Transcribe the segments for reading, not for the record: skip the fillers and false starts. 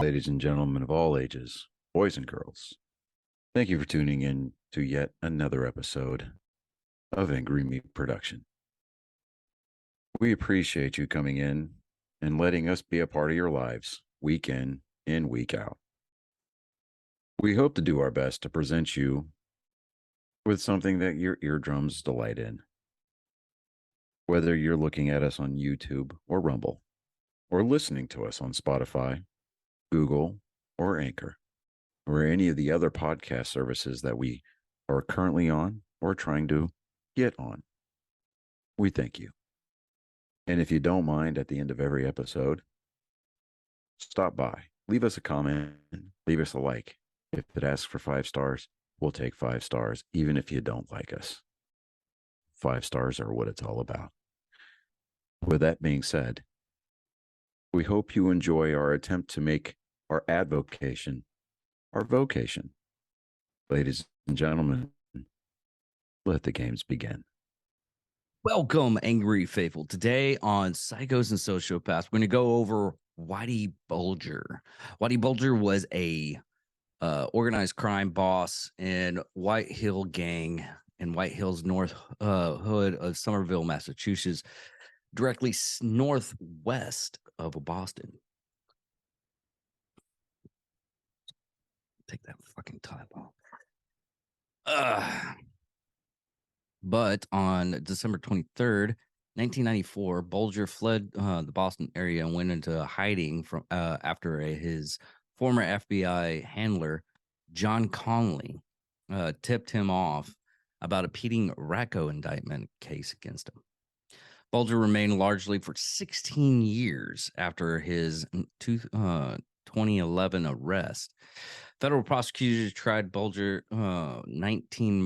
ladies and gentlemen of all ages, boys and girls. Thank you for tuning in to yet another episode of Angry Meat Production. We appreciate you coming in and letting us be a part of your lives week in and week out. We hope to do our best to present you with something that your eardrums delight in. Whether you're looking at us on YouTube or Rumble, or listening to us on Spotify, Google, or Anchor, or any of the other podcast services that we are currently on or trying to get on. We thank you. And if you don't mind, at the end of every episode, stop by, leave us a comment, leave us a like. If it asks for 5 stars, we'll take 5 stars, even if you don't like us. 5 stars are what it's all about. With that being said, we hope you enjoy our attempt to make our advocation our vocation. Ladies and gentlemen, let the games begin. Welcome, Angry Faithful. Today on Psychos and Sociopaths, we're going to go over Whitey Bulger. Whitey Bulger was a organized crime boss in White Hill gang in White Hills north hood of Somerville, Massachusetts, directly northwest of Boston. Take that fucking top off. But on December 23rd, 1994, Bulger fled the Boston area and went into hiding from after his former FBI handler, John Conley, tipped him off about a Pete Racco indictment case against him. Bulger remained largely for 16 years after his 2011 arrest. Federal prosecutors tried Bulger for 19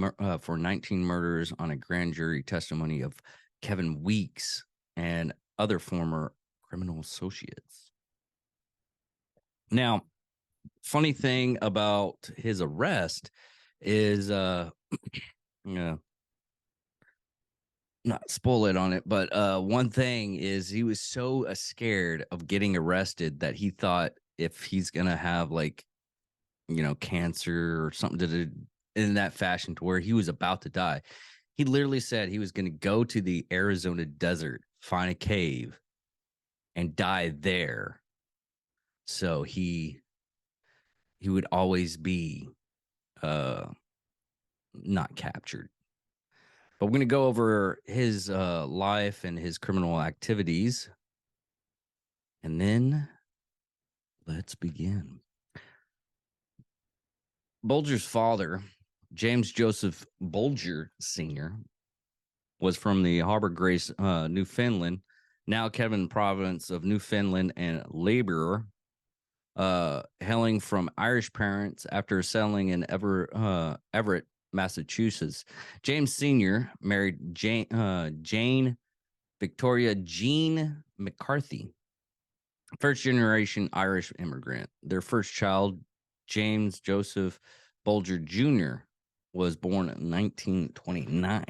murders on a grand jury testimony of Kevin Weeks and other former criminal associates. Now, funny thing about his arrest is, not spoil it on it, but one thing is he was so scared of getting arrested that he thought if he's gonna have cancer or something to do in that fashion to where he was about to die. He literally said he was going to go to the Arizona desert, find a cave, and die there. So he would always be not captured. But we're going to go over his life and his criminal activities. And then let's begin. Bulger's father, James Joseph Bulger Sr., was from the Harbor Grace, Newfoundland, now Kevin province of Newfoundland, and laborer, hailing from Irish parents after settling in Everett, Massachusetts. James Sr. married Jane Victoria Jean McCarthy, first-generation Irish immigrant. Their first child, James Joseph Bulger Jr., was born in 1929.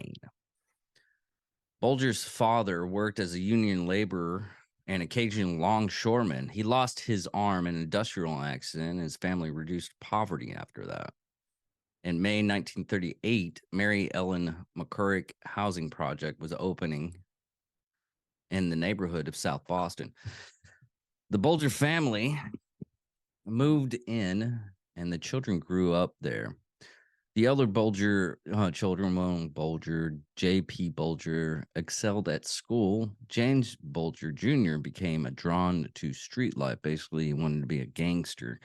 Bulger's father worked as a union laborer and occasionally longshoreman. He lost his arm in an industrial accident, and his family reduced poverty after that. In May 1938, Mary Ellen McCurrick Housing Project was opening in the neighborhood of South Boston. The Bulger family moved in, and the children grew up there. The elder Bulger children, William Bulger, J.P. Bulger, excelled at school. James Bulger Jr. became drawn to street life. Basically, he wanted to be a gangster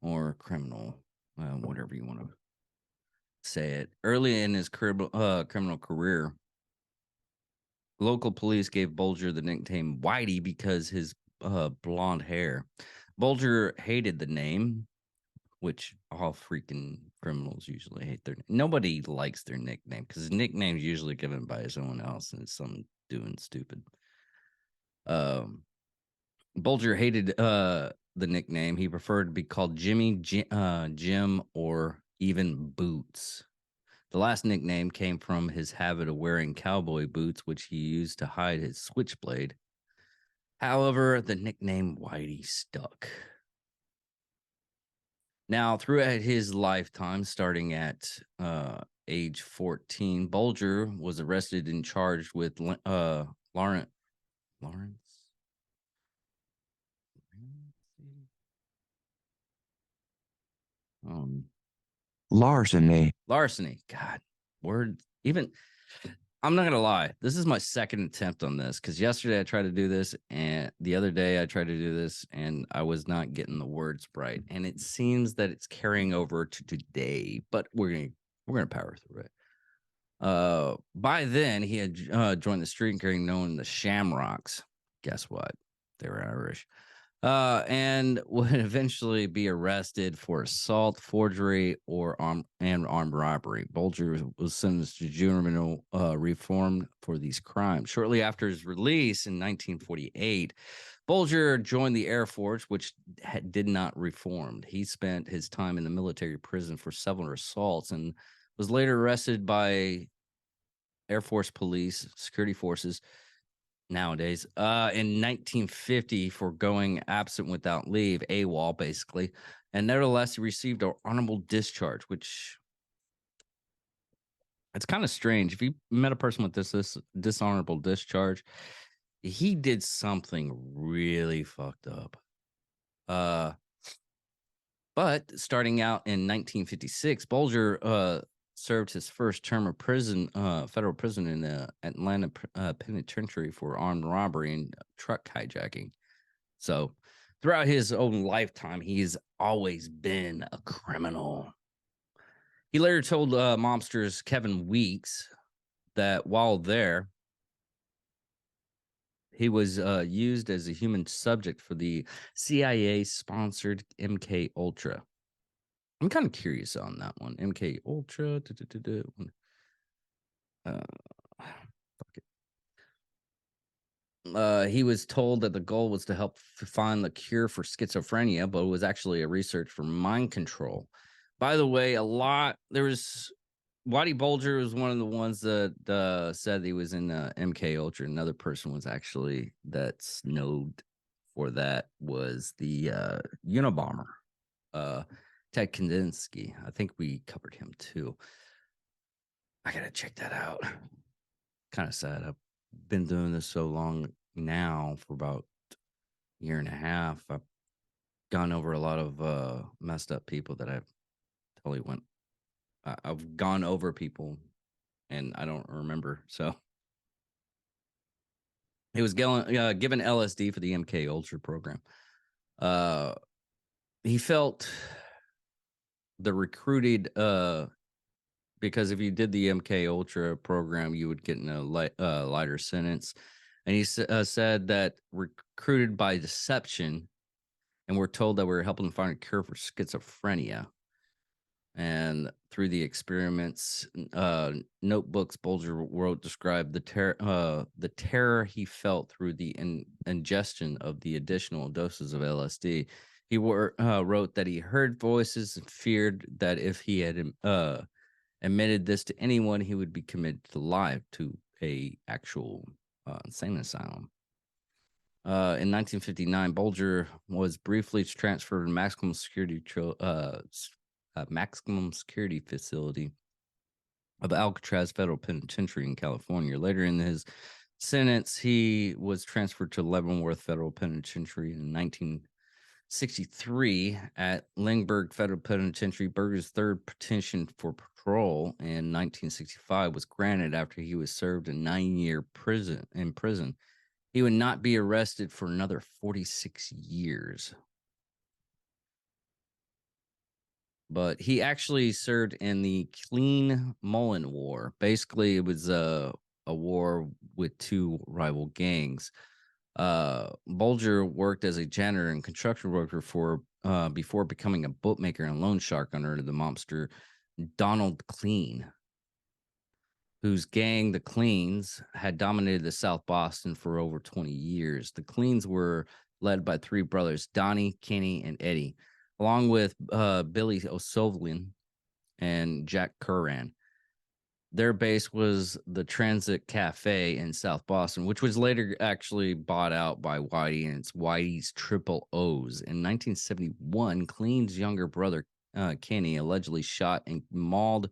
or criminal, whatever you want to say it. Early in his criminal career, local police gave Bulger the nickname Whitey because his blonde hair. Bulger hated the name, which all freaking criminals usually hate nobody likes their nickname because his nickname's usually given by someone else and it's someone doing stupid. Bulger hated the nickname. He preferred to be called Jimmy, Jim, or even Boots. The last nickname came from his habit of wearing cowboy boots, which he used to hide his switchblade. However, the nickname Whitey stuck. Now, throughout his lifetime, starting at age 14, Bulger was arrested and charged with Lawrence. Um, Larceny. Larceny. God, word. Even I'm not gonna lie. This is my second attempt on this because yesterday I tried to do this, and the other day I tried to do this, and I was not getting the words right. And it seems that it's carrying over to today, but we're gonna power through it. By then he had joined the street gang known the Shamrocks. Guess what? They were Irish. And would eventually be arrested for assault, forgery, or armed robbery. Bulger was sentenced to juvenile reform for these crimes. Shortly after his release in 1948, Bulger joined the Air Force, which did not reform. He spent his time in the military prison for several assaults and was later arrested by Air Force police, security forces, nowadays in 1950 for going absent without leave, AWOL basically, and nevertheless he received an honorable discharge, which it's kind of strange. If you met a person with this dishonorable discharge, he did something really fucked up. But starting out in 1956, Bulger served his first term of prison, federal prison in the Atlanta penitentiary for armed robbery and truck hijacking. So throughout his own lifetime, he's always been a criminal. He later told mobsters Kevin Weeks that while there, he was used as a human subject for the CIA-sponsored MK Ultra. I'm kind of curious on that one. MK Ultra. He was told that the goal was to help find the cure for schizophrenia, but it was actually a research for mind control. By the way, Whitey Bulger was one of the ones that said he was in MK Ultra. Another person was actually that snowed for that was the Unabomber, Ted Kandinsky. I think we covered him too. I gotta check that out. Kind of sad. I've been doing this so long now for about a year and a half. I've gone over a lot of messed up people that I've totally went. I've gone over people and I don't remember. So he was given LSD for the MK Ultra program. He felt the recruited because if you did the MK Ultra program, you would get in a lighter sentence. And he said that recruited by deception, and we're told that we're helping find a cure for schizophrenia. And through the experiments, notebooks Bulger wrote described the terror he felt through the ingestion of the additional doses of LSD. He wrote that he heard voices and feared that if he had admitted this to anyone, he would be committed to life to a actual insane asylum. In 1959, Bulger was briefly transferred to maximum security facility of Alcatraz Federal Penitentiary in California. Later in his sentence, he was transferred to Leavenworth Federal Penitentiary in 1963 at Lindbergh Federal Penitentiary. Berger's third petition for parole in 1965 was granted after he was served a 9-year prison. He would not be arrested for another 46 years. But he actually served in the Clean Mullen War. Basically, it was a war with two rival gangs. Bulger worked as a janitor and construction worker before becoming a bookmaker and loan shark under the mobster Donald Clean, whose gang, the Cleans, had dominated the South Boston for over 20 years. The Cleans were led by three brothers, Donnie, Kenny, and Eddie, along with Billy O'Sullivan and Jack Curran. Their base was the Transit Cafe in South Boston, which was later actually bought out by Whitey, and it's Whitey's Triple O's. In 1971, Clean's younger brother, Kinney allegedly shot and mauled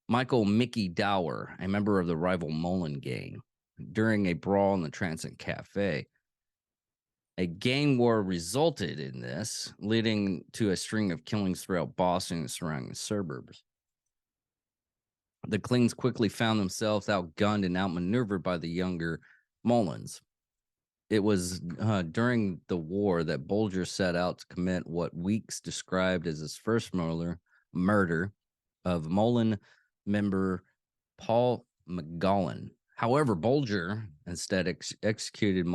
Michael Mickey Dower, a member of the rival Mullen gang, during a brawl in the Transit Cafe. A gang war resulted in this, leading to a string of killings throughout Boston and surrounding suburbs. The Cleans quickly found themselves outgunned and outmaneuvered by the younger Mullins. It was during the war that Bulger set out to commit what Weeks described as his first murder of Mullen member Paul McGowan. However, Bulger instead executed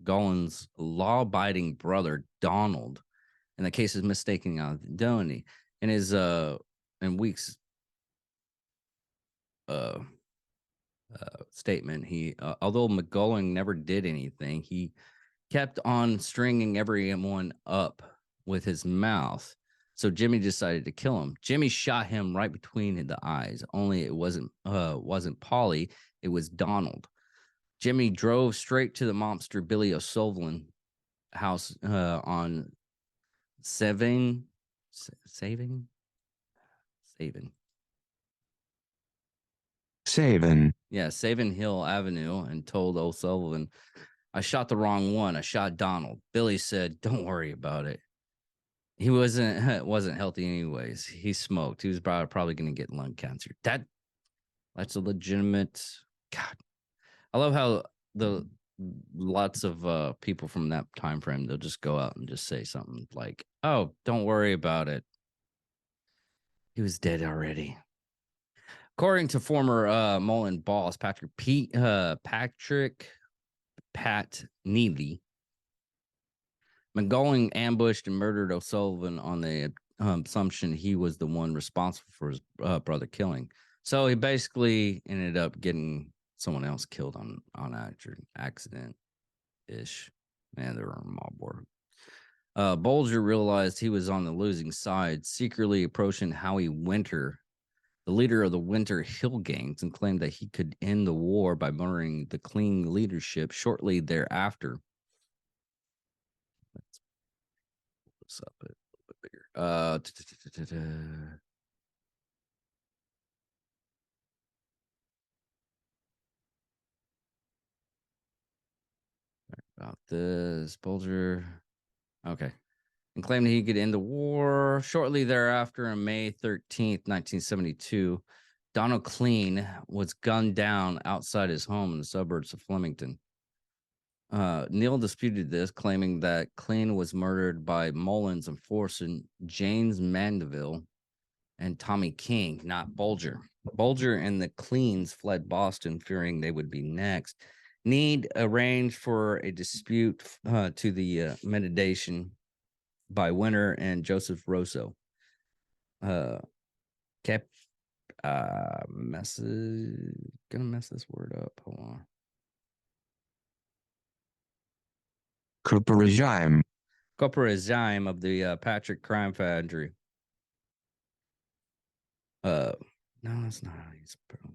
McGowan's law-abiding brother Donald in the case of mistaken identity. In his in Weeks' statement, he although McGowan never did anything, he kept on stringing everyone up with his mouth. So Jimmy decided to kill him. Jimmy shot him right between the eyes. Only it wasn't Polly, it was Donald. Jimmy drove straight to the mobster Billy O'Sullivan house on Saving Hill Avenue, and told O'Sullivan, "I shot the wrong one. I shot Donald." Billy said, "Don't worry about it. He wasn't healthy anyways. He smoked. He was probably going to get lung cancer." That's a legitimate. God, I love how the lots of people from that time frame, they'll just go out and just say something like, "Oh, don't worry about it. He was dead already." According to former Mullen boss Pat Neely, McGowan ambushed and murdered O'Sullivan on the assumption he was the one responsible for his brother killing. So he basically ended up getting someone else killed on accident ish. Man, they were on mob work. Bulger realized he was on the losing side, secretly approaching Howie Winter, the leader of the Winter Hill gangs, and claimed that he could end the war by murdering the Clean leadership shortly thereafter. Let's pull this up a little bit bigger. About this, Bulger. Okay. And claimed he could end the war. Shortly thereafter, on May 13th, 1972, Donald Clean was gunned down outside his home in the suburbs of Flemington. Neil disputed this, claiming that Clean was murdered by Mullins enforcer James Mandeville and Tommy King, not Bulger. Bulger and the Cleans fled Boston, fearing they would be next. Need arranged for a dispute to the mediation by Winter and Joseph Rosso. Gonna mess this word up. Hold on. Cooper Regime of the Patrick Crime Foundry. No, that's not how you spell.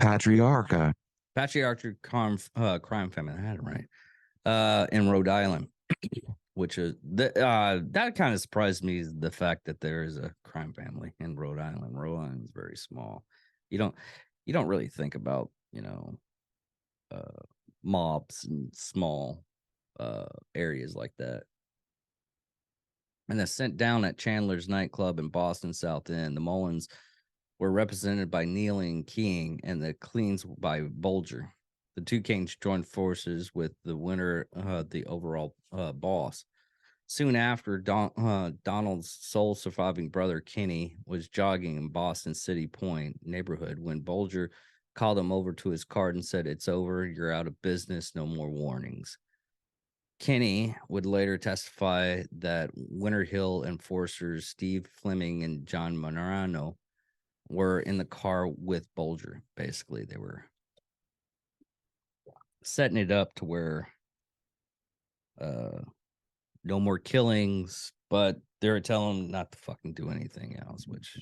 Patriarcha. Crime Family. I had it right. In Rhode Island, which is that kind of surprised me, is the fact that there is a crime family in Rhode Island. Rhode Island is very small. You don't really think about mobs and small areas like that. And then sent down at Chandler's nightclub in Boston South End. The Mullins were represented by Neil and King, and the Cleans by Bulger. The two kings joined forces with the Winter, the overall boss. Soon after, Donald's sole surviving brother, Kenny, was jogging in Boston City Point neighborhood when Bulger called him over to his car and said, "It's over. You're out of business. No more warnings." Kenny would later testify that Winter Hill enforcers Steve Fleming and John Monarano were in the car with Bulger. Basically, they were setting it up to where no more killings, but they were telling him not to fucking do anything else, which,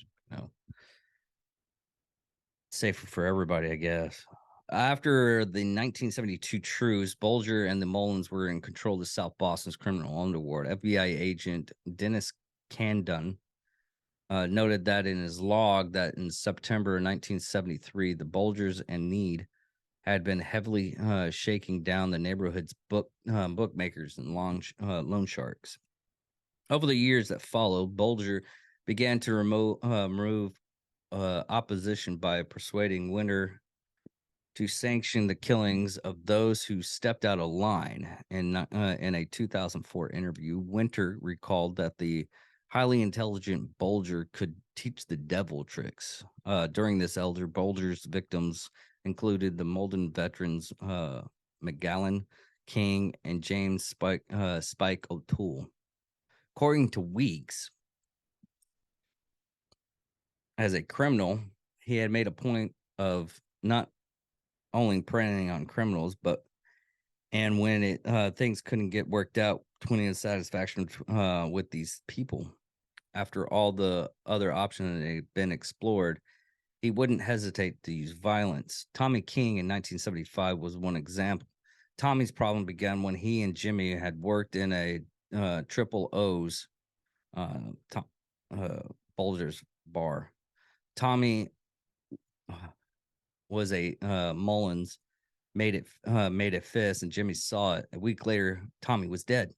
safer for everybody, I guess. After the 1972 truce, Bulger and the Mullins were in control of South Boston's criminal underworld. FBI agent Dennis Candon noted that in his log that in September 1973, the Bulgers and Need had been heavily shaking down the neighborhood's bookmakers and loan sharks. Over the years that followed, Bulger began to remove opposition by persuading Winter to sanction the killings of those who stepped out of line. In a 2004 interview, Winter recalled that the highly intelligent Bulger could teach the devil tricks. During this elder, Bulger's victims included the Malden veterans McGallan, King, and James Spike O'Toole. According to Weeks, as a criminal, he had made a point of not only preying on criminals, and when things couldn't get worked out, between the satisfaction with these people. After all the other options had been explored, he wouldn't hesitate to use violence. Tommy King in 1975 was one example. Tommy's problem began when he and Jimmy had worked in a Triple O's Bulger's bar. Tommy was a Mullins, made a fist, and Jimmy saw it. A week later, Tommy was dead.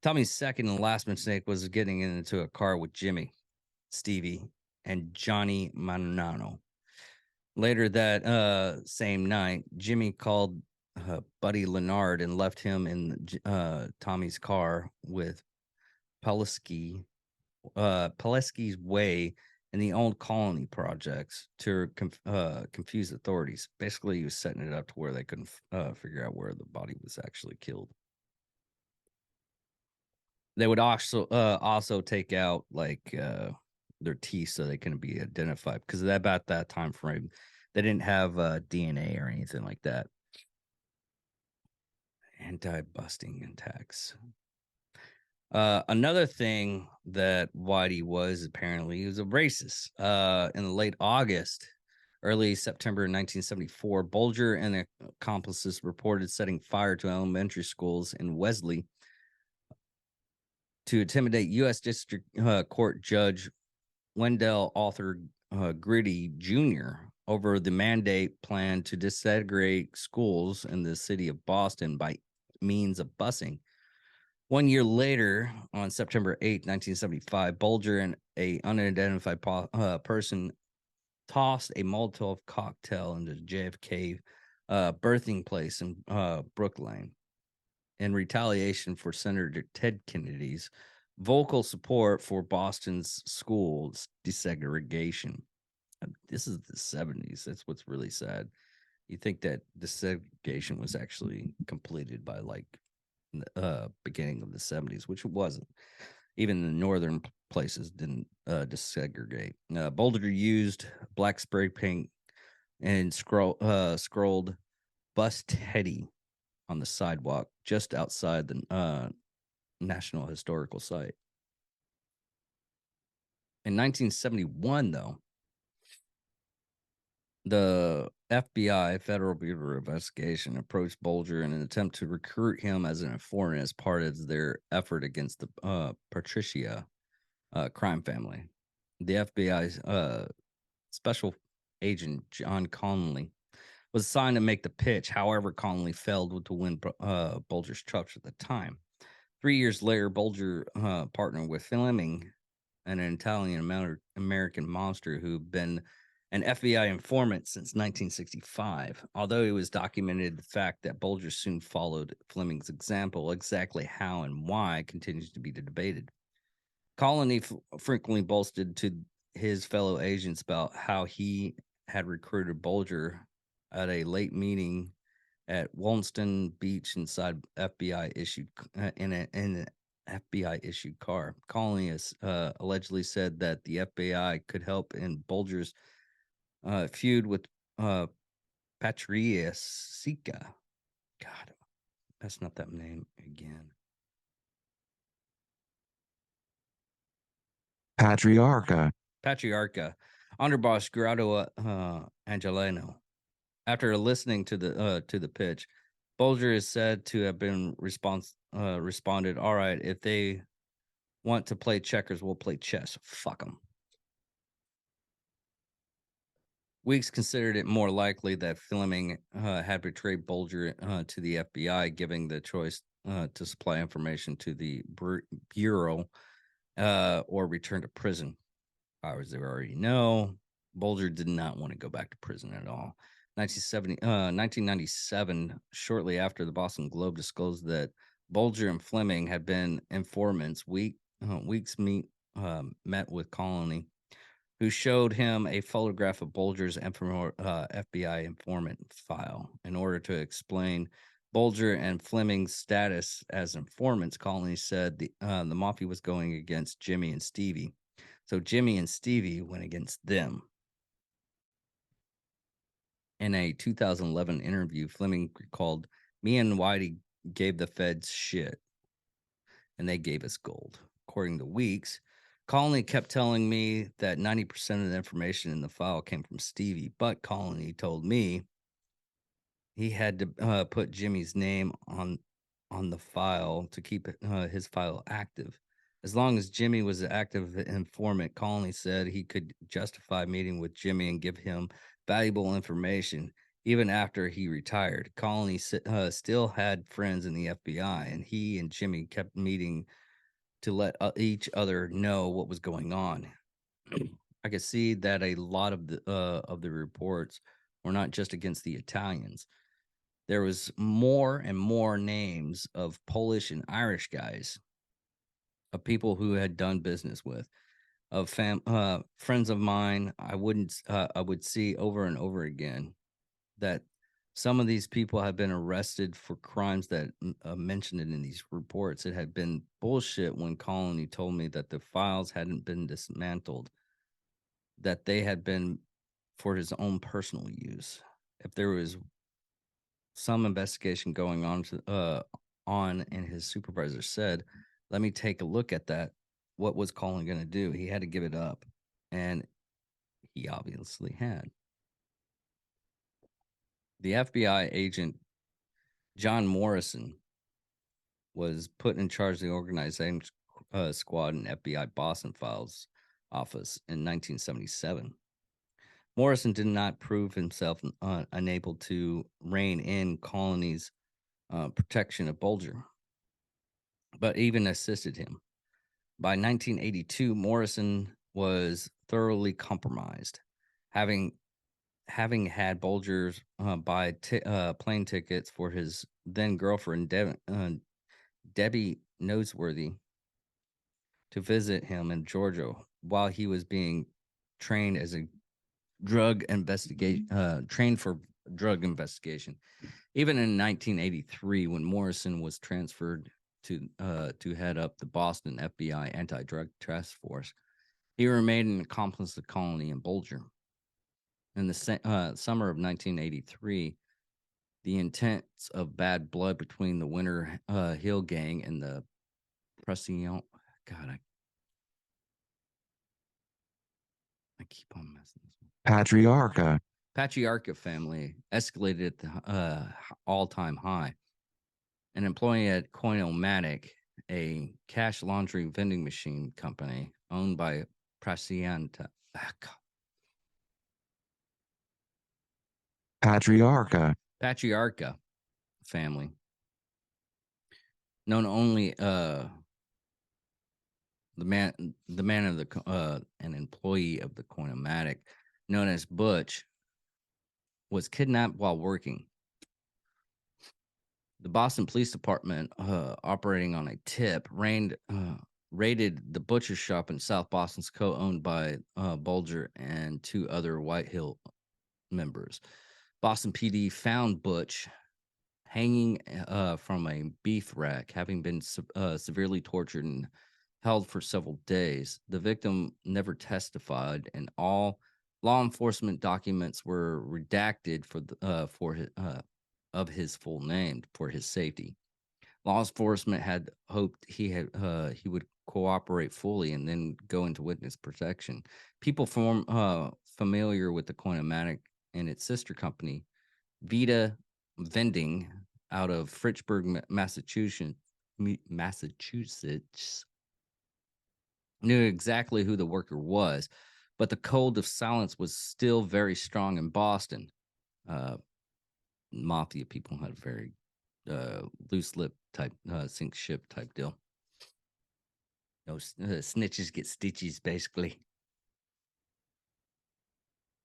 Tommy's second and last mistake was getting into a car with Jimmy, Stevie, and Johnny Manano. Later that same night, Jimmy called Buddy Leonard and left him in Tommy's car with Pulaski's Way in the old colony projects to confuse authorities. Basically, he was setting it up to where they couldn't figure out where the body was actually killed. They would also take out like their teeth so they couldn't be identified, because about that time frame, they didn't have DNA or anything like that. Anti-busting attacks. Another thing that Whitey was apparently, he was a racist. In the late August, early September 1974, Bulger and accomplices reported setting fire to elementary schools in Wesley to intimidate U.S. District Court Judge Wendell Arthur Gritty Jr. over the mandate plan to desegregate schools in the city of Boston by means of busing. 1 year later, on September 8, 1975, Bulger and an unidentified person tossed a Molotov cocktail into JFK birthing place in Brooklyn in retaliation for Senator Ted Kennedy's vocal support for Boston's schools desegregation. This is the 70s. That's what's really sad. You think that desegregation was actually completed by like beginning of the 70s, which it wasn't. Even the northern places didn't desegregate. Bulger used black spray paint and scrolled "Bust Teddy" on the sidewalk just outside the National Historical Site. In 1971, though, the FBI, Federal Bureau of Investigation, approached Bulger in an attempt to recruit him as an informant as part of their effort against the Patricia crime family. The FBI's special agent, John Connolly, was assigned to make the pitch. However, Connolly failed to win Bulger's trust at the time. 3 years later, Bulger partnered with Fleming, an Italian American mobster who'd been an FBI informant since 1965. Although it was documented the fact that Bulger soon followed Fleming's example, exactly how and why continues to be debated. Colony frequently boasted to his fellow agents about how he had recruited Bulger at a late meeting at Wollaston Beach inside FBI issued in an FBI issued car. Colony has allegedly said that the FBI could help in Bulger's feud with Patricia. God, that's not that name again. Patriarcha. Underboss Grado Angelino. After listening to the pitch, Bulger is said to have been responded, "All right, if they want to play checkers, we'll play chess. Fuck them." Weeks considered it more likely that Fleming had betrayed Bulger to the FBI, giving the choice to supply information to the Bureau or return to prison. As they already know, Bulger did not want to go back to prison at all. 1997, shortly after the Boston Globe disclosed that Bulger and Fleming had been informants, Weeks met with Colony, who showed him a photograph of Bulger's FBI informant file. In order to explain Bulger and Fleming's status as informants, Colony said the mafia was going against Jimmy and Stevie. So Jimmy and Stevie went against them. In a 2011 interview, Fleming recalled, "Me and Whitey gave the feds shit, and they gave us gold." According to Weeks, Colony kept telling me that 90% of the information in the file came from Stevie, but Colony told me he had to put Jimmy's name on the file to keep his file active. As long as Jimmy was an active informant, Colony said he could justify meeting with Jimmy and give him valuable information even after he retired. Colony still had friends in the FBI, and he and Jimmy kept meeting to let each other know what was going on. I could see that a lot of the reports were not just against the Italians. There was more and more names of Polish and Irish guys, of people who had done business with, of friends of mine. I would see over and over again that some of these people have been arrested for crimes that mentioned it in these reports. It had been bullshit when Colony told me that the files hadn't been dismantled, that they had been for his own personal use. If there was some investigation going on, and his supervisor said, "Let me take a look at that," what was Colin going to do? He had to give it up, and he obviously had. The FBI agent John Morrison was put in charge of the organizing squad in FBI Boston Files office in 1977. Morrison did not prove himself unable to rein in Colony's protection of Bulger, but even assisted him. By 1982, Morrison was thoroughly compromised, having had Bulger's buy plane tickets for his then girlfriend Debbie Noseworthy to visit him in Georgia while he was being trained as a trained for drug investigation. Even in 1983, when Morrison was transferred to head up the Boston FBI anti-drug task force, he remained an accomplice of Colony and Bulger. In the summer of 1983, the intents of bad blood between the Winter Hill Gang and the Pression, I keep on messing this up. Patriarcha family escalated at the all-time high. An employee at Coinomatic, a cash laundry vending machine company owned by Patriarcha family, known only the man of the an employee of the Coinomatic, known as Butch, was kidnapped while working. The Boston Police Department, operating on a tip, raided the butcher shop in South Boston's co-owned by Bulger and two other White Hill members. Boston PD found Butch hanging from a beef rack, having been severely tortured and held for several days. The victim never testified, and all law enforcement documents were redacted of his full name for his safety. Law enforcement had hoped he would cooperate fully and then go into witness protection. People familiar with the Coinomatic and its sister company Vita Vending out of Fitchburg, Massachusetts, knew exactly who the worker was, but the code of silence was still very strong in Boston. Mafia people had a very loose lip type, sink ship type deal. Snitches get stitches, basically.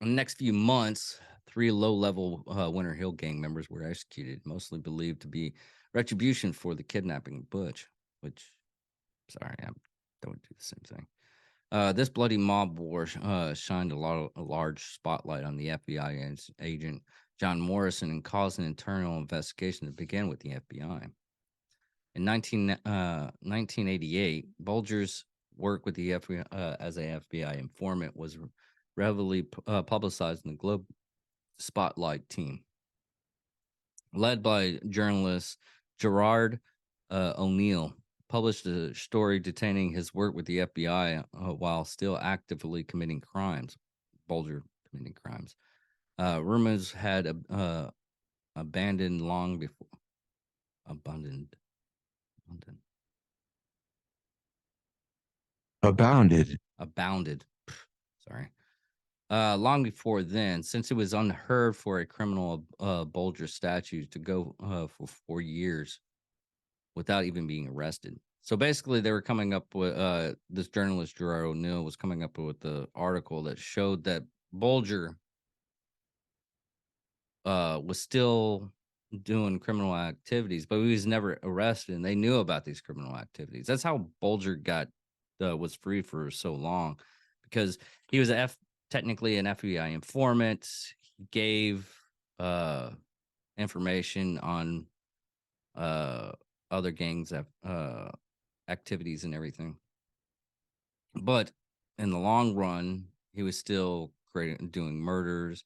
In the next few months, 3 low-level Winter Hill gang members were executed, mostly believed to be retribution for the kidnapping of Butch, which, sorry, I don't do the same thing. This bloody mob war shined a large spotlight on the FBI agent John Morrison and caused an internal investigation to begin with the FBI. In 1988, Bulger's work with the FBI as a FBI informant was readily publicized in the Globe Spotlight team, led by journalist Gerard O'Neill. Published a story detailing his work with the FBI while still actively committing crimes. Bulger committing crimes. Rumors had abandoned long before. Abounded. Sorry. Long before then, since it was unheard for a criminal Bulger statute to go for 4 years without even being arrested. So basically, they were coming up with this journalist Gerard O'Neill was coming up with the article that showed that Bulger was still doing criminal activities, but he was never arrested, and they knew about these criminal activities. That's how Bulger was free for so long, because he was technically an FBI informant. He gave information on other gangs' activities and everything. But in the long run, he was still doing murders,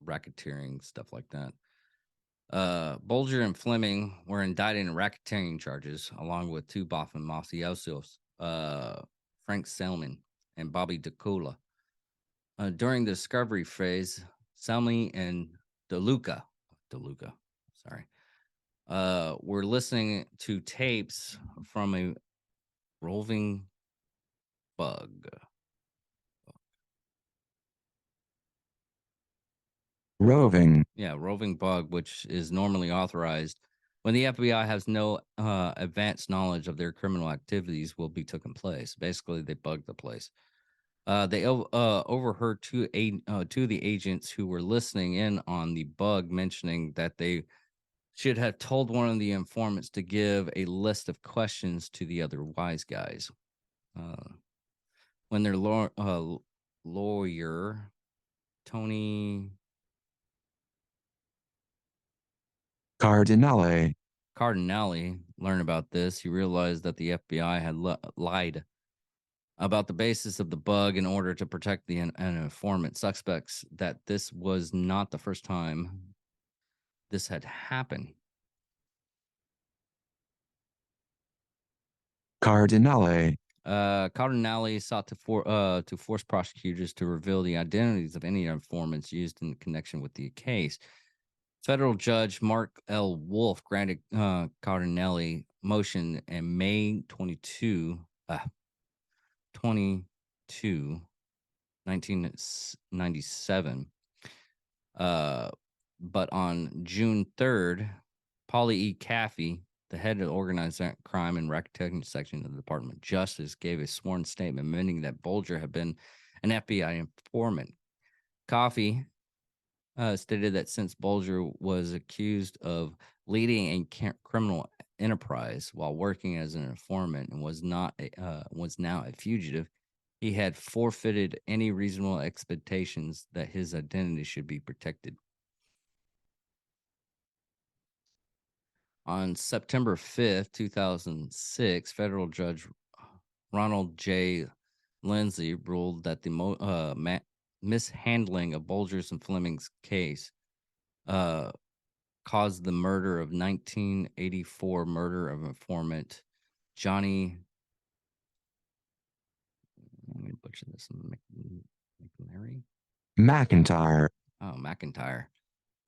racketeering, stuff like that. Bulger and Fleming were indicted in racketeering charges, along with 2 Boston mafiosos, Frank Selman and Bobby DeCola. During the discovery phase, Selmy and DeLuca, were listening to tapes from a roving bug. Roving bug, which is normally authorized when the FBI has no advanced knowledge of their criminal activities will be taking place. Basically, they bugged the place. They overheard two of the agents who were listening in on the bug mentioning that they should have told one of the informants to give a list of questions to the other wise guys. When their lawyer, Tony Cardinale learned about this, he realized that the FBI had lied about the basis of the bug in order to protect an informant. Suspects that this was not the first time this had happened. Cardinale sought to force prosecutors to reveal the identities of any informants used in connection with the case. Federal Judge Mark L. Wolf granted Cardinale motion in May 22, 1997. But on June 3rd, Polly E. Caffey, the head of the organized crime and racketeering section of the Department of Justice, gave a sworn statement admitting that Bulger had been an FBI informant. Caffey stated that since Bulger was accused of leading a criminal enterprise while working as an informant and was now a fugitive, he had forfeited any reasonable expectations that his identity should be protected. On September 5th, 2006, federal judge Ronald J. Lindsay ruled that the mishandling of Bulger's and Fleming's case caused the murder of 1984 murder of informant Johnny. Let me butcher butcher this. McNary? McIntyre, Oh, McIntyre.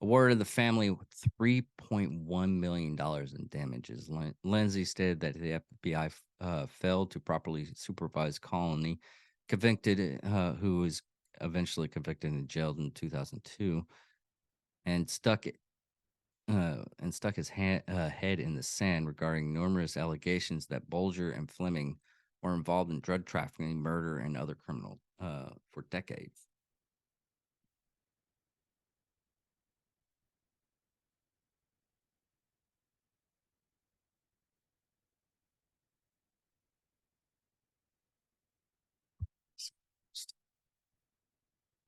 Awarded the family $3.1 million in damages. Lindsay stated that the FBI failed to properly supervise Colony, who was eventually convicted and jailed in 2002, and stuck his head in the sand regarding numerous allegations that Bulger and Fleming were involved in drug trafficking, murder, and other criminal for decades.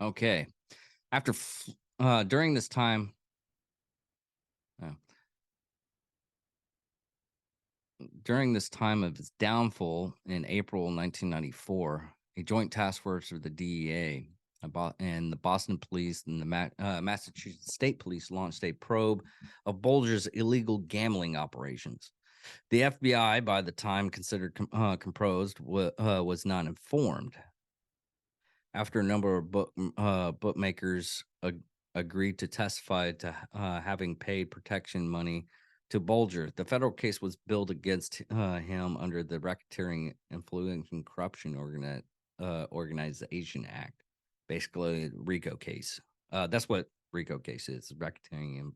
Okay. During this time, during this time of its downfall in April 1994, a joint task force of the DEA and the Boston Police and the Massachusetts State Police launched a probe of Bulger's illegal gambling operations. The FBI, by the time considered composed, was not informed. After a number of bookmakers agreed to testify to having paid protection money to Bulger, the federal case was billed against him under the Racketeering, Influence, and Corruption Organization Act, basically RICO case. That's what RICO case is: Racketeering,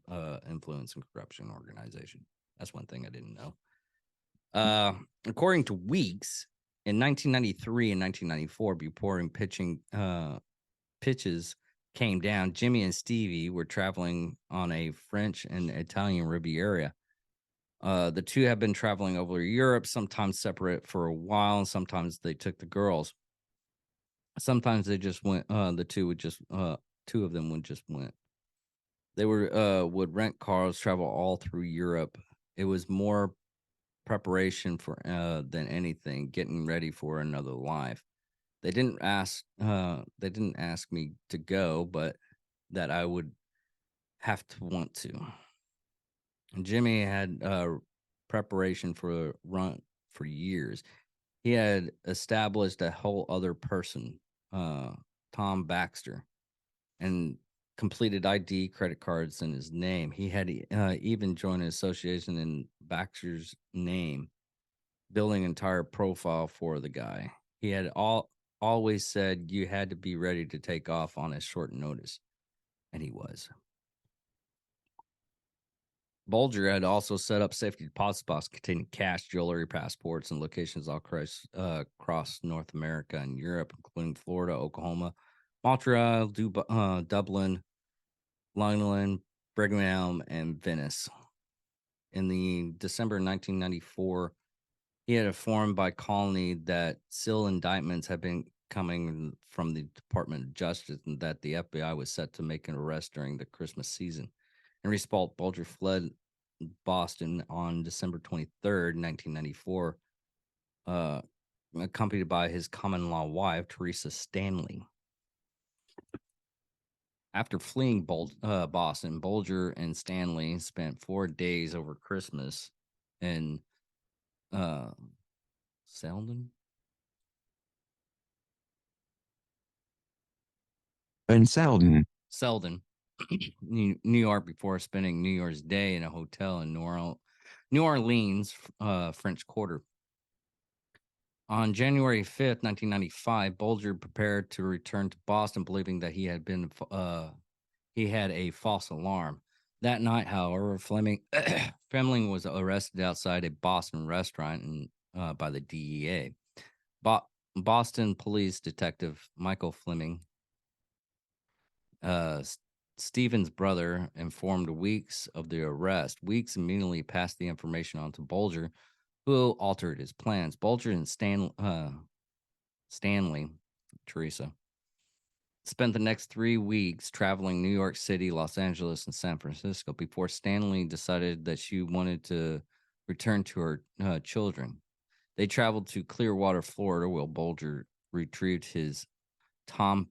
Influence, and Corruption Organization. That's one thing I didn't know. According to Weeks, in 1993 and 1994, before pitches came down, Jimmy and Stevie were traveling on a French and Italian Riviera. The two have been traveling over Europe, sometimes separate for a while, and sometimes they took the girls. Sometimes they just went. Two of them would just went. They would rent cars, travel all through Europe. It was more preparation for than anything, getting ready for another life. They didn't ask me to go, but that I would have to want to. And Jimmy had preparation for a run for years. He had established a whole other person, Tom Baxter, and completed ID, credit cards in his name. He had even joined an association in Baxter's name, building an entire profile for the guy. He had always said you had to be ready to take off on a short notice, and he was. Bulger had also set up safety deposit boxes containing cash, jewelry, passports, and locations all across North America and Europe, including Florida, Oklahoma, Montreal, Dublin, London, Birmingham, and Venice. In the December 1994, he had informed by Colony that seal indictments had been coming from the Department of Justice and that the FBI was set to make an arrest during the Christmas season. In response, Bulger fled Boston on December 23rd, 1994, accompanied by his common-law wife, Teresa Stanley. After fleeing Boston, Bulger and Stanley spent 4 days over Christmas in Selden? and Selden, New York, before spending New Year's Day in a hotel in New Orleans, French Quarter. On January 5th, 1995, Bulger prepared to return to Boston, believing that he had a false alarm. That night, however, Fleming was arrested outside a Boston restaurant by the DEA. Boston Police Detective Michael Fleming, Stephen's brother, informed Weeks of the arrest. Weeks immediately passed the information on to Bulger, who altered his plans. Bulger and Stanley, Teresa, spent the next 3 weeks traveling New York City, Los Angeles, and San Francisco before Stanley decided that she wanted to return to her children. They traveled to Clearwater, Florida, where Bulger retrieved his Tom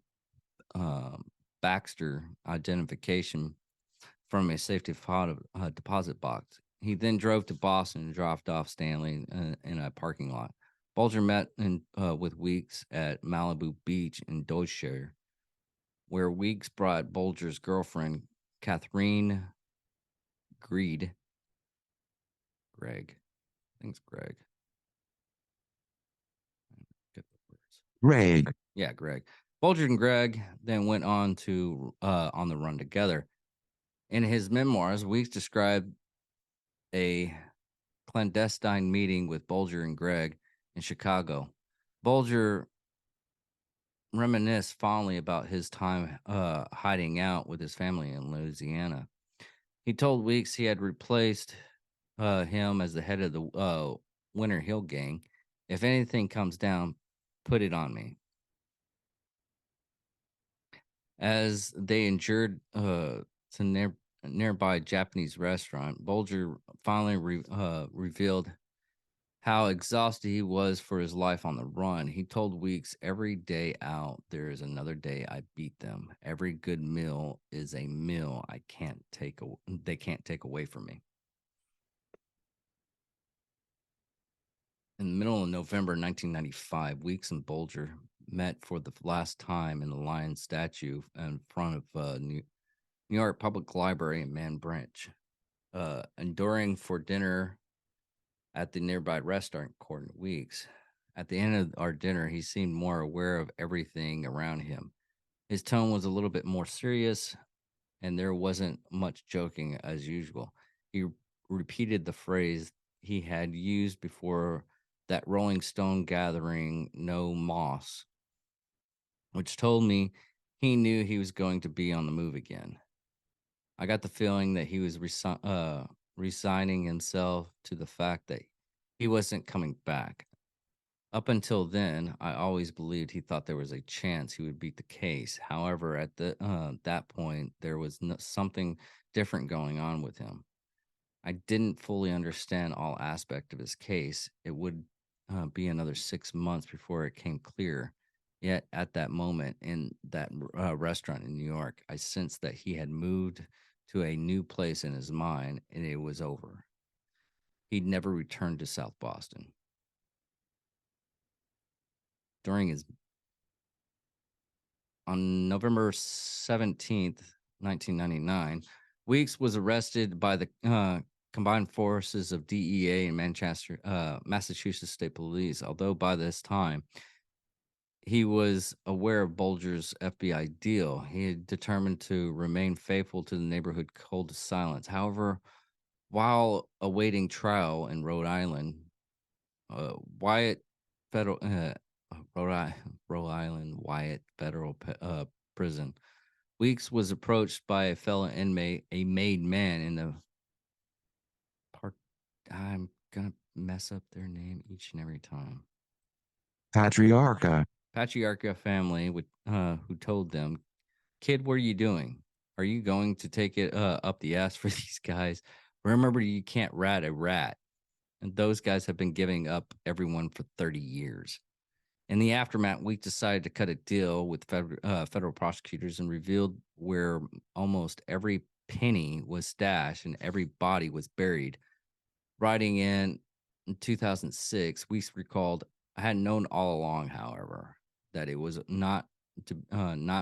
Baxter identification from a safety deposit box. He then drove to Boston and dropped off Stanley in a parking lot. Bulger met with Weeks at Malibu Beach in Deutscher, where Weeks brought Bulger's girlfriend, Catherine Greg. I think it's Greg. Get the words. Greg, Yeah, Greg. Bulger and Greg then went on to on the run together. In his memoirs, Weeks described a clandestine meeting with Bulger and Greg in Chicago. Bulger reminisced fondly about his time hiding out with his family in Louisiana. He told Weeks he had replaced him as the head of the Winter Hill Gang. If anything comes down, put it on me. As they endured to nearby Japanese restaurant, Bulger finally revealed how exhausted he was for his life on the run. He told Weeks, "Every day out, there is another day I beat them. Every good meal is a meal they can't take away from me." In the middle of November 1995, Weeks and Bulger met for the last time in the lion statue in front of New York Public Library in Man Branch. Enduring for dinner at the nearby restaurant court Weeks. At the end of our dinner, he seemed more aware of everything around him. His tone was a little bit more serious, and there wasn't much joking as usual. He repeated the phrase he had used before that Rolling Stone gathering, "No moss," which told me he knew he was going to be on the move again. I got the feeling that he was resigning himself to the fact that he wasn't coming back. Up until then, I always believed he thought there was a chance he would beat the case. However, at that point, there was something different going on with him. I didn't fully understand all aspect of his case. It would be another 6 months before it came clear. Yet at that moment in that restaurant in New York, I sensed that he had moved to a new place in his mind, and it was over. He'd never returned to South Boston. On November 17th, 1999, Weeks was arrested by the combined forces of DEA and Massachusetts State Police. Although by this time he was aware of Bulger's FBI deal, he had determined to remain faithful to the neighborhood code of silence. However, while awaiting trial in Rhode Island, Wyatt federal Rhode Island Wyatt federal prison, Weeks was approached by a fellow inmate, a made man in the park. I'm gonna mess up their name each and every time. Patriarcha, Family who told them, "Kid, what are you doing? Are you going to take it up the ass for these guys? Remember, you can't rat a rat. And those guys have been giving up everyone for 30 years." In the aftermath, Week decided to cut a deal with federal prosecutors and revealed where almost every penny was stashed and every body was buried. Writing in 2006, Weeks recalled, "I had known all along, however, that it was not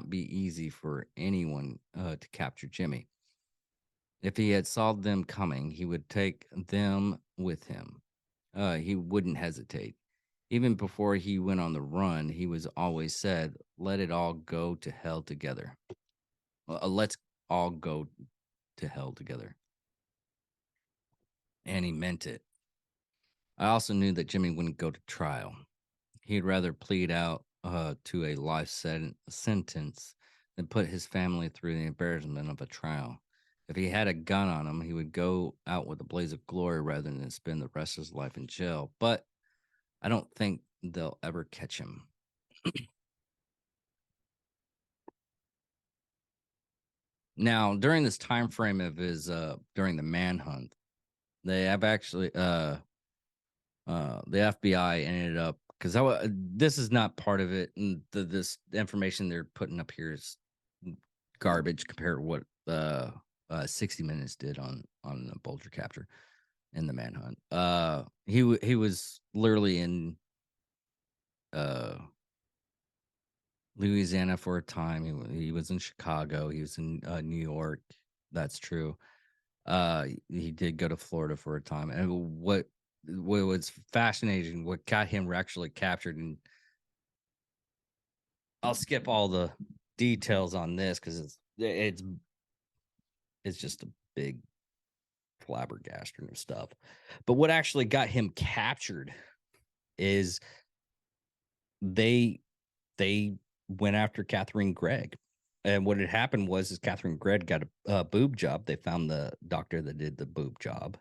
be easy for anyone to capture Jimmy. If he had saw them coming, he would take them with him. He wouldn't hesitate. Even before he went on the run, he was always said, 'Let it all go to hell together.' Let's all go to hell together." And he meant it. I also knew that Jimmy wouldn't go to trial. He'd rather plead out to a life sentence than put his family through the embarrassment of a trial. If he had a gun on him, he would go out with a blaze of glory rather than spend the rest of his life in jail. But I don't think they'll ever catch him. Now, during this time frame of his during the manhunt, they have actually the FBI ended up, because this is not part of it, and this information they're putting up here is garbage compared to what 60 Minutes did on the Bulger capture and the manhunt. He was literally in Louisiana for a time. He was in Chicago. He was in New York. That's true. He did go to Florida for a time. And what was fascinating, what got him actually captured, and I'll skip all the details on this because it's just a big flabbergasting of stuff. But what actually got him captured is they went after Catherine Gregg. And what had happened was Catherine Gregg got a boob job. They found the doctor that did the boob job,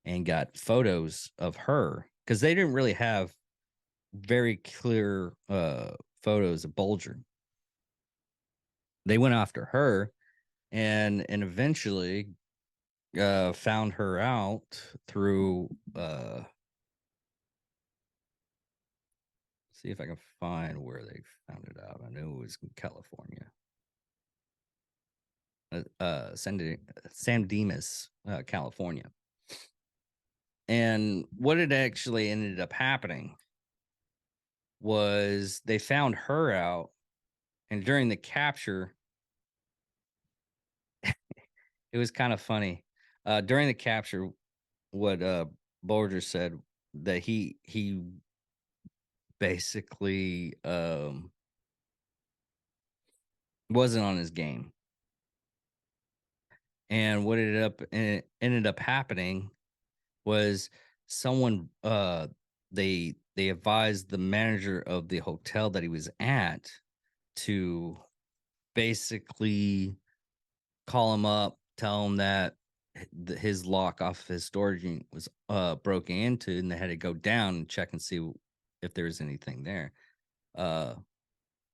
and got photos of her because they didn't really have very clear photos of Bulger. They went after her and eventually found her out through see if I can find where they found it out. I knew it was in California. San Dimas, California. And what had actually ended up happening was they found her out, and during the capture, it was kind of funny. During the capture, what Bulger said that he basically wasn't on his game. And what ended up happening was someone they advised the manager of the hotel that he was at to basically call him up, tell him that his lock off his storage unit was broken into, and they had to go down and check and see if there was anything there.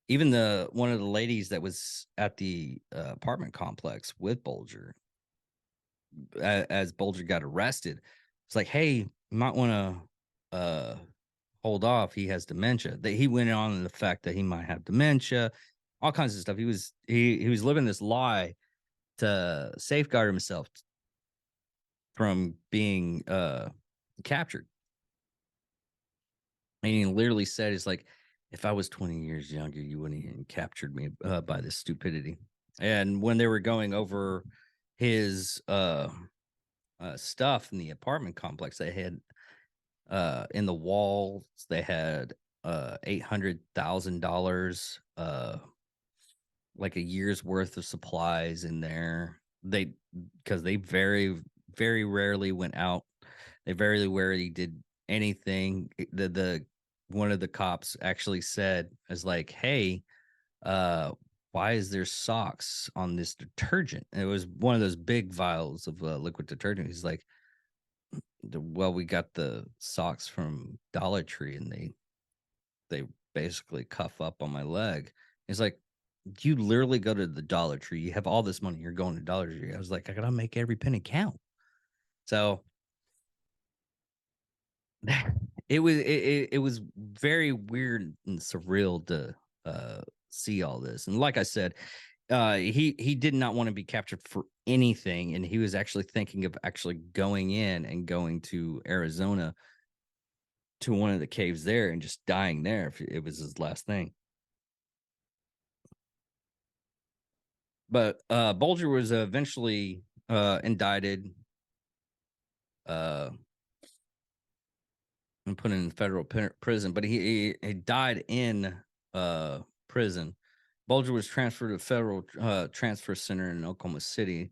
Even one of the ladies that was at the apartment complex with Bulger, as Bulger got arrested, it's like, hey, you might want to hold off. He has dementia. He went on the fact that he might have dementia, all kinds of stuff. He was living this lie to safeguard himself from being captured. And he literally said, "It's like, if I was 20 years younger, you wouldn't even captured me by this stupidity." And when they were going over his stuff in the apartment complex, they had in the walls, they had $800,000, like a year's worth of supplies in there. Because they very, very rarely went out. They very rarely did anything. The one of the cops actually said, "Is like, hey, why is there socks on this detergent?" And it was one of those big vials of liquid detergent. He's like, "Well, we got the socks from Dollar Tree, and they basically cuff up on my leg." He's like, "You literally go to the Dollar Tree. You have all this money. You're going to Dollar Tree." I was like, "I gotta make every penny count." So it was very weird and surreal to see all this. And like I said, he did not want to be captured for anything, and he was actually thinking of actually going in and going to Arizona to one of the caves there and just dying there if it was his last thing. But Bulger was eventually indicted and put in federal prison, but he died in prison. Bulger was transferred to federal transfer center in Oklahoma City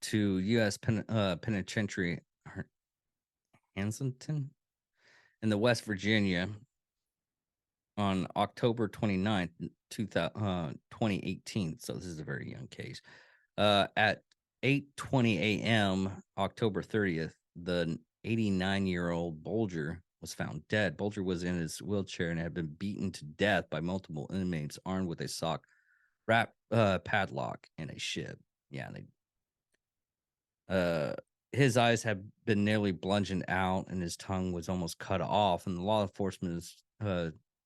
to U.S. Penitentiary Hansington in the West Virginia on October 29th, 2018. So this is a very young case. At 8:20 a.m., October 30th, the 89-year-old Bulger was found dead. Bulger was in his wheelchair and had been beaten to death by multiple inmates armed with a sock wrap padlock and a shib. Yeah, his eyes had been nearly bludgeoned out and his tongue was almost cut off. And the law enforcement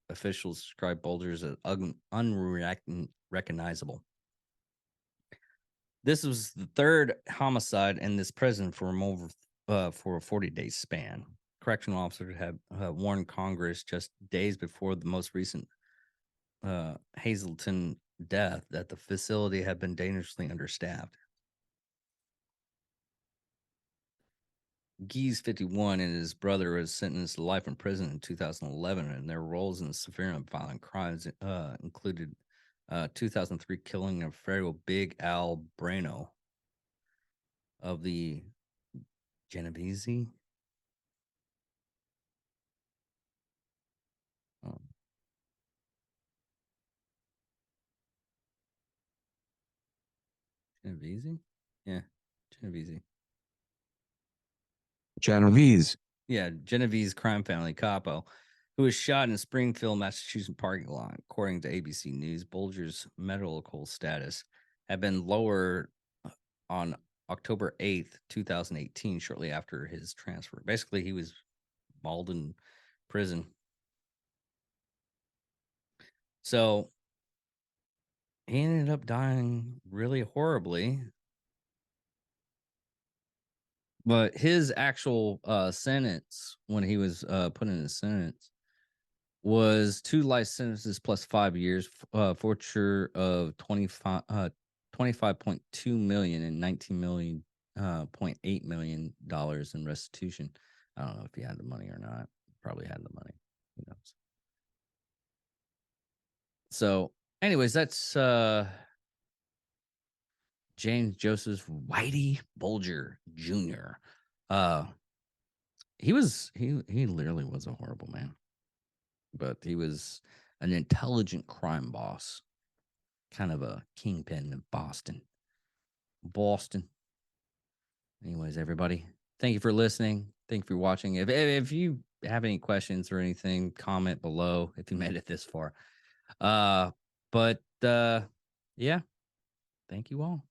officials described Bulger as unrecognizable. This was the third homicide in this prison for a 40-day span. correctional officer had warned Congress just days before the most recent Hazelton death that the facility had been dangerously understaffed. Geese 51 and his brother was sentenced to life in prison in 2011, and their roles in severe and violent crimes included 2003 killing of Pharaoh Big Al Brano of the Genovese. Oh. Genovese? Yeah, Genovese. Genovese. Yeah, Genovese crime family capo, who was shot in a Springfield, Massachusetts parking lot. According to ABC News, Bulger's medical status had been lowered on October 8th, 2018, shortly after his transfer. Basically, he was mauled in prison. So he ended up dying really horribly. But his actual sentence, when he was put in his sentence, was 2 life sentences plus 5 years, forfeiture of 25.2 million and 19 million, $0.8 million in restitution. I don't know if he had the money or not. Probably had the money. Who knows? So, anyways, that's James Joseph Whitey Bulger Jr. He literally was a horrible man, but he was an intelligent crime boss, kind of a kingpin in Boston. Anyways, everybody, thank you for listening. Thank you for watching. If you have any questions or anything, comment below if you made it this far. But yeah, thank you all.